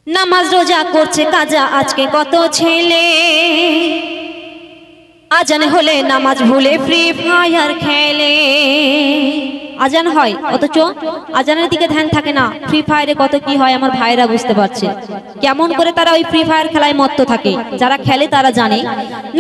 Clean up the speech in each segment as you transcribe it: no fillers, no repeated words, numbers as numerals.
নামাজ রোজা করছে কাজা আজকে কত ছেলে, আজান হলে নামাজ ভুলে ফ্রি ফায়ার খেলে। আজান হয় অথচ আজানের দিকে ধ্যান থাকে না, ফ্রি ফায়ারে কত কি হয় আমার ভাইরা বুঝতে পারছে। কেমন করে তারা ওই ফ্রি ফায়ার খেলায় মত্ত থাকে, যারা খেলে তারা জানে।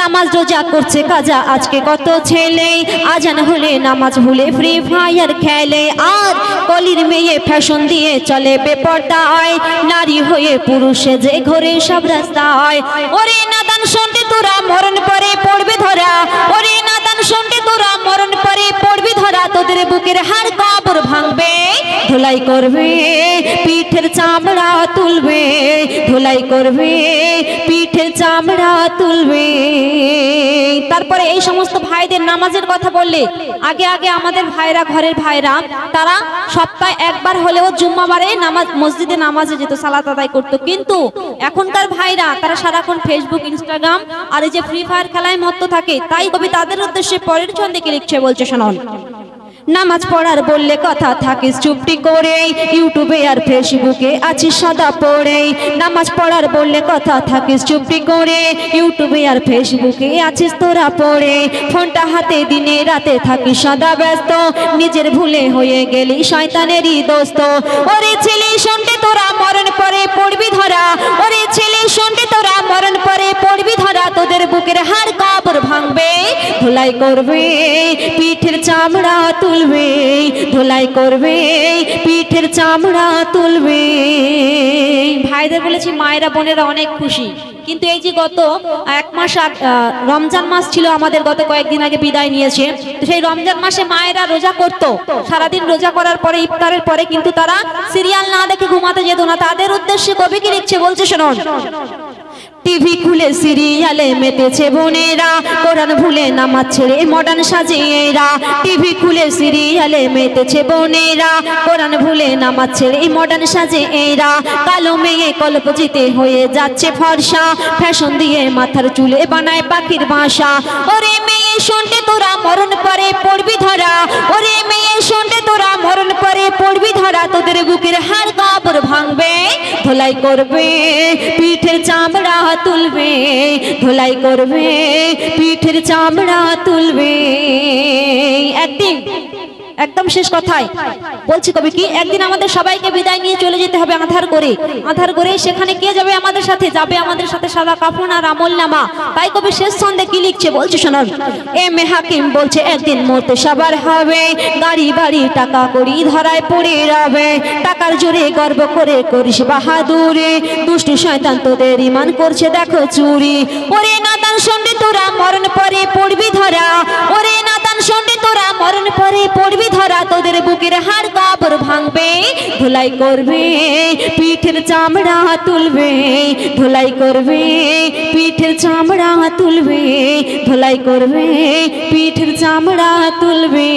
নামাজ রোজা করছে কাজা আজকে কত ছেলে, আজান হলে নামাজ ভুলে ফ্রি ফায়ার খেলে। আর কলির মেয়ে ফ্যাশন দিয়ে চলে বেপরদায়, নারী হয়ে পুরুষে যে ঘরে সব রাস্তায়। ওরে নাদান শুনতে তোরা মরণ পরে পড়বে ধরা, ওরে নাদান শুনতে তোরা মরণ পরে পড়বি ধরা। তোদের বুকের হাড় কবর ভাঙবে, ধুলাই করবে পিঠের চামড়া তুলবে, ধুলাই করবে পিঠের চামড়া তুলবে। তারপরে এই সমস্ত ভাইদের নামাজের কথা বললে, আগে আগে আমাদের ভাইরা, ঘরের ভাইরা, তারা সপ্তাহে একবার হলেও জুম্মাবারে নামাজ, মসজিদে নামাজে যেত, সালাত আদায় করতো। কিন্তু এখনকার ভাইরা তারা সারাক্ষণ ফেসবুক, ইনস্টাগ্রাম আর এই যে ফ্রি ফায়ার খেলায় মত্ত থাকে। তাই কবি তাদের উদ্দেশ্যে পরের ছন্দে কি লিখছে বলছে শোনান। নামাজ পড়ার বললে কথা থাকিস চুপটি করে, ইউটিউবে আর ফেসবুকে আছিস সদা পড়ে। নামাজ পড়ার বললে কথা থাকিস চুপটি করে, ইউটিউবে আর ফেসবুকে আছিস তোরা পড়ে। ফোনটা হাতে দিনে রাতে থাকিস সদা ব্যস্ত, নিজের ভুলে হয়ে গেলি শয়তানেরই দোস্ত। ওরে ছেলে শুনতে তোরা মরণ পরে পড়বি ধরা, ওরে ছেলে শুনতে তোরা মরণ পরে পড়বি ধরা। তোদের বুকের হাড় কবর ভাঙবে, ধুলাই করবে পিঠের চামড়া তুলবে, ধুলাই করবে পিঠের চামড়া তুলবে। ভাইদের বলেছি মায়েরা বোনেরা অনেক খুশি, কিন্তু এই যে গত এক মাস রমজান মাস ছিল আমাদের, গত কয়েকদিন আগে বিদায় নিয়েছে। তো সেই রমজান মাসে মায়েরা রোজা করতো, সারাদিন রোজা করার পরে ইফতারের পরে কিন্তু তারা সিরিয়াল না দেখে ঘুমাতে যেত না। তাদের উদ্দেশ্যে কবি কি লিখছে বলছে শুনুন। টিভি খুলে সিরিয়ালে মেতেছে বোনেরা, কোরআন ভুলে নামাজ ছেড়ে মডার্ন সাজে এরা। টিভি খুলে সিরিয়ালে মেতেছে বোনেরা, কোরআন ভুলে নামাজ ছেড়ে মডার্ন সাজে এরা। কালো মেয়ে কল্পজিতে হয়ে যাচ্ছে ফর্সা, ফ্যাশন দিয়ে মাথার চুলে বানায় পাখির বাসা। ওরে মেয়ে শুনতে তোরা মরণ পরে পড়বি ধরা, ওরে মেয়ে শুনতে তোরা মরণ পরে পড়বি ধরা। তোদের বুকের হাড় কবর ভাঙবে, ধুলাই করবে পিঠের চামড়া তুলবে, ধুলাই করবে পিঠের চামড়া তুলবে। একদিন একদম শেষ কথায় বলছি কবি কি, একদিন আমাদের সবাইকে বিদায় নিয়ে চলে যেতে হবে আধার করে। আধার করে সেখানে কে যাবে আমাদের সাথে? যাবে আমাদের সাথে সাদা কাফন আর আমলনামা। তাই কবি শেষ ছন্দে কি লিখছে বলছে শুনুন। এম এ হাকিম বলছে একদিন মরতে সবার হবে, গাড়ি বাড়ি টাকা করি ধরায় পড়ে রবে। টাকার জোরে গর্ব করে করিস বাহাদুরে, দুষ্টু শয়তান তোদের ঈমান করছে দেখো চুরি। ওরে নাদান শুনতে তোরা মরণ পরে পড়বি ধরা, ওরে নাদান শুনতে তোরা মরণ পরে পড়বি ধরা। তোদের বুকের হাড় কবর ভাঙবে, ধুলাই করবে পিঠের চামড়া তুলবে, ধুলাই করবে পিঠের চামড়া তুলবে, ধুলাই করবে পিঠের চামড়া তুলবে।